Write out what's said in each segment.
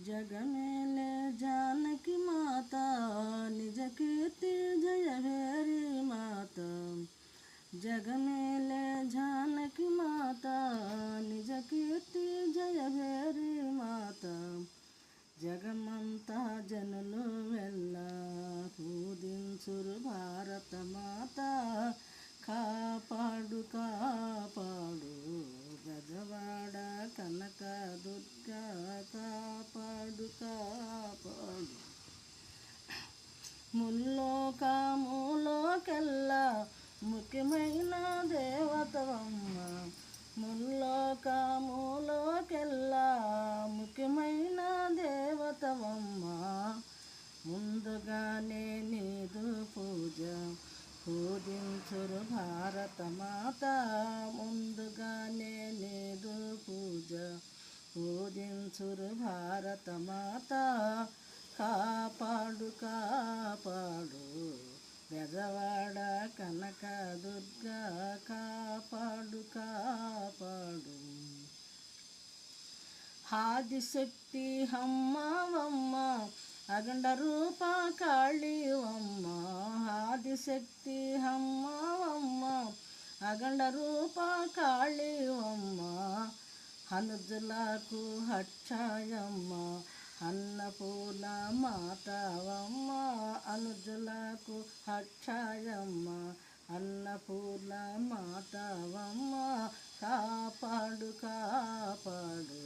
జగమేలే జానకి మాత నిజ కీర్తి జయ భేరి మాత జగమేలే జానకి మాత నిజ కీర్తి జయ భేరి మాత జగమంతా జనులు వెళ్ళ పూజించురు భారత మాత కాపాడు కాపాడు గజవాడ కనక దుర్గా కాపాడు కాపాడు ముల్లోకములోకెల్లా ముఖ్యమైన దేవతవమ్మ ముల్లోకములోకెల్లా ముఖ్యమైన దేవతవమ్మ ముందుగానే నీదు పూజ పూజించురు భారత మాత ముందుగానే నీదు పూజ పూజించురు భారత మాత కాపాడు కాపాడు బెజవాడ కనక దుర్గా కాపాడు కాపాడు ఆదిశక్తి అమ్మవమ్మ అఖండ రూప కాళీవమ్మ ఆదిశక్తి అమ్మవమ్మ అఖండ రూప కాళీవమ్మ అనుజులకు హక్షాయమ్మ అన్నపూర్ణ మాతవమ్మ అనుజులకు హక్షాయమ్మ అన్నపూర్ణ మాతవమ్మ కాపాడు కాపాడు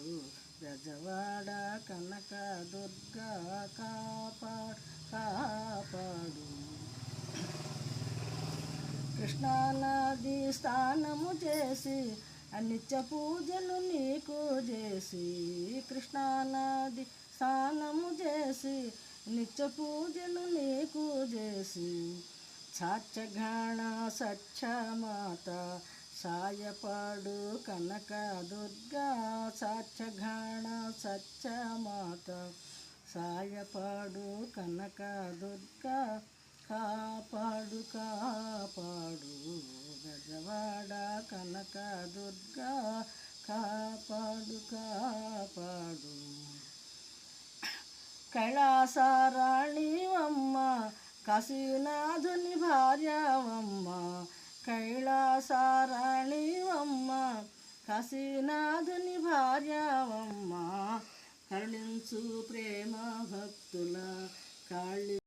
బెజవాడ కనక దుర్గా కాపాడు కాపాడు కృష్ణానది స్నానము చేసి నిత్య పూజలు నీకు చేసి కృష్ణానది స్నానము చేసి నిత్య పూజలు నీకు చేసి సాత్యఘాణ సత్యమాత సాయపాడు కనక దుర్గా సాత్యఘాణ సత్యమాత సాయపాడు కనక దుర్గా కాపాడు కాపాడు గజవాడ కనక దుర్గా కాపాడు కాపాడు కైలాసరాణివమ్మ కాశీనాథుని భార్యవమ్మ కైలాసరాణివమ్మ కాశీనాథుని భార్యవమ్మ కరుణించు ప్రేమ భక్తుల కాళీ